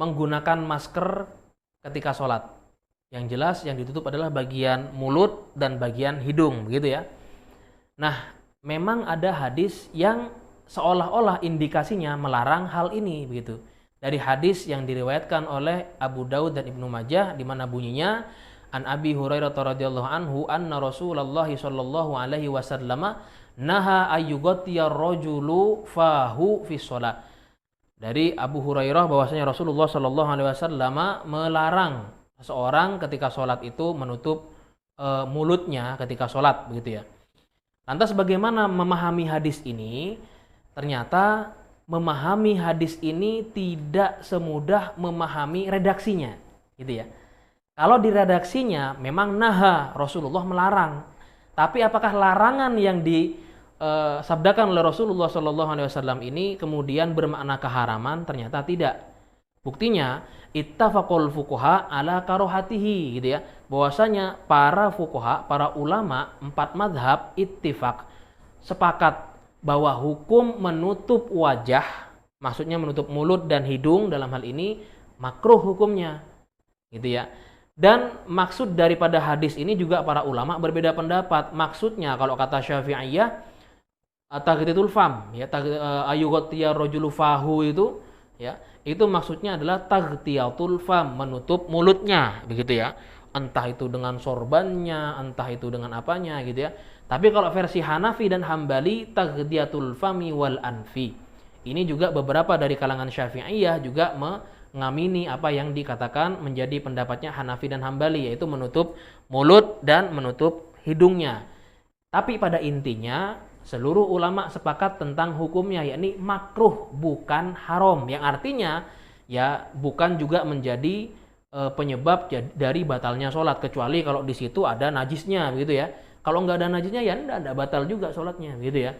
menggunakan masker ketika sholat. Yang jelas yang ditutup adalah bagian mulut dan bagian hidung, begitu ya. Nah, memang ada hadis yang seolah-olah indikasinya melarang hal ini, begitu. Dari hadis yang diriwayatkan oleh Abu Daud dan Ibnu Majah, di mana bunyinya, An Abi Hurairah radhiyallahu anhu anna Rasulullah sallallahu alaihi wasallam naha ayyughattiya rajulu fahu fi shalah. Dari Abu Hurairah bahwasanya Rasulullah sallallahu alaihi wasallam melarang seorang ketika sholat itu menutup mulutnya ketika sholat, begitu ya. Lantas bagaimana memahami hadis ini? Ternyata memahami hadis ini tidak semudah memahami redaksinya, gitu ya. Kalau di redaksinya memang naha, Rasulullah melarang. Tapi apakah larangan yang disabdakan oleh Rasulullah SAW ini kemudian bermakna keharaman? Ternyata tidak. Buktinya ittafaqul fuqaha ala karohatihi, gitu ya. Bahwasanya para fuqaha, para ulama 4 mazhab ittifaq sepakat bahwa hukum menutup wajah, maksudnya menutup mulut dan hidung dalam hal ini makruh hukumnya, gitu ya. Dan maksud daripada hadis ini juga para ulama berbeda pendapat. Maksudnya kalau kata Syafi'iyah taghtiyatul fam, ya, ayyughattiya rajulu fahu itu, ya, itu maksudnya adalah taghtiyatul fam, menutup mulutnya, begitu ya. Entah itu dengan sorbannya, entah itu dengan apanya, gitu ya. Tapi kalau versi Hanafi dan Hambali taghtiyatul fami wal anfi. Ini juga beberapa dari kalangan Syafi'iyah juga mengamini apa yang dikatakan menjadi pendapatnya Hanafi dan Hambali, yaitu menutup mulut dan menutup hidungnya. Tapi pada intinya seluruh ulama sepakat tentang hukumnya, yakni makruh bukan haram, yang artinya ya bukan juga menjadi penyebab dari batalnya sholat, kecuali kalau di situ ada najisnya, begitu ya. Kalau nggak ada najisnya ya nggak batal juga sholatnya, gitu ya.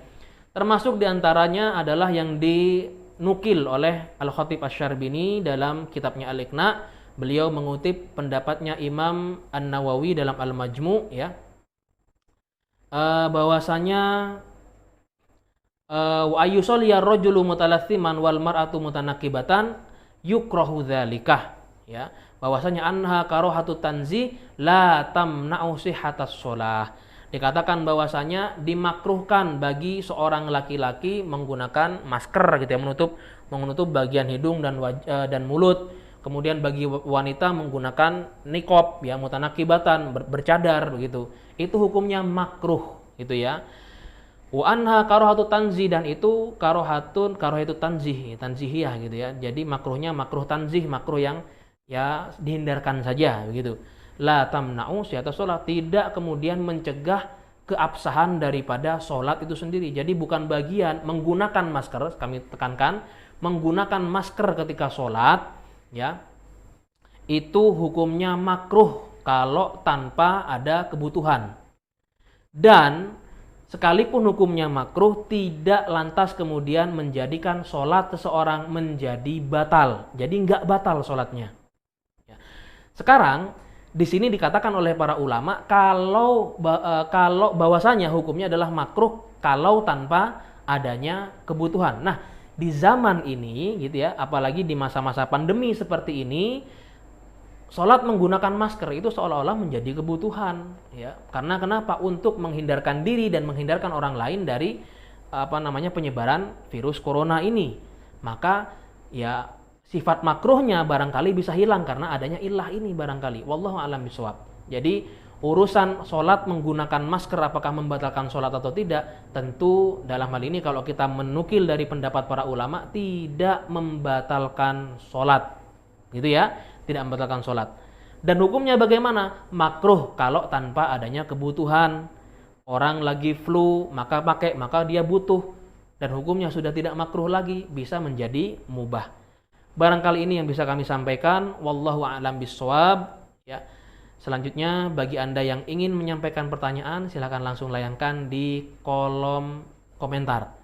Termasuk diantaranya adalah yang dinukil oleh Al-Khatib Asy-Syarbini dalam kitabnya Al-Iqna. Beliau mengutip pendapatnya Imam An-Nawawi dalam Al-Majmu', ya, bahwasanya wa ayyusalli ar-rajulu mutalassiman wal mar'atu mutanaqibatan yukrahu dzalikah, ya, bahwasanya anha karahatu tanzih la tamna'u sihhatas shalah. Dikatakan bahwasanya dimakruhkan bagi seorang laki-laki menggunakan masker, gitu ya, menutup bagian hidung dan mulut. Kemudian bagi wanita menggunakan niqab, ya, mutanaqibatan, bercadar, begitu. Itu hukumnya makruh, gitu ya. Wa anha karahatu tanzih, dan itu karahatu tanzihiyah, gitu ya. Jadi makruhnya makruh tanzih, makruh yang ya dihindarkan saja, begitu. La tamna'u sihhatas shalah, tidak kemudian mencegah keabsahan daripada sholat itu sendiri. Jadi bukan bagian menggunakan masker, kami tekankan, menggunakan masker ketika sholat, ya, itu hukumnya makruh kalau tanpa ada kebutuhan. Dan sekalipun hukumnya makruh, tidak lantas kemudian menjadikan sholat seseorang menjadi batal. Jadi nggak batal sholatnya. Ya. Sekarang di sini dikatakan oleh para ulama kalau bahwasanya hukumnya adalah makruh kalau tanpa adanya kebutuhan. Nah, di zaman ini, gitu ya, apalagi di masa-masa pandemi seperti ini, sholat menggunakan masker itu seolah-olah menjadi kebutuhan, ya. Karena kenapa? Untuk menghindarkan diri dan menghindarkan orang lain dari penyebaran virus corona ini. Maka ya sifat makruhnya barangkali bisa hilang karena adanya illah ini barangkali. Wallahu a'lam bishawab. Jadi urusan sholat menggunakan masker apakah membatalkan sholat atau tidak, tentu dalam hal ini kalau kita menukil dari pendapat para ulama tidak membatalkan sholat, gitu ya, tidak membatalkan sholat. Dan hukumnya bagaimana? Makruh kalau tanpa adanya kebutuhan. Orang lagi flu maka pakai, maka dia butuh, dan hukumnya sudah tidak makruh lagi, bisa menjadi mubah. Barangkali ini yang bisa kami sampaikan. Wallahu a'lam bishawab, ya. Selanjutnya bagi Anda yang ingin menyampaikan pertanyaan, silakan langsung layangkan di kolom komentar.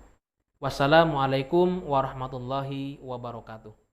Wassalamualaikum warahmatullahi wabarakatuh.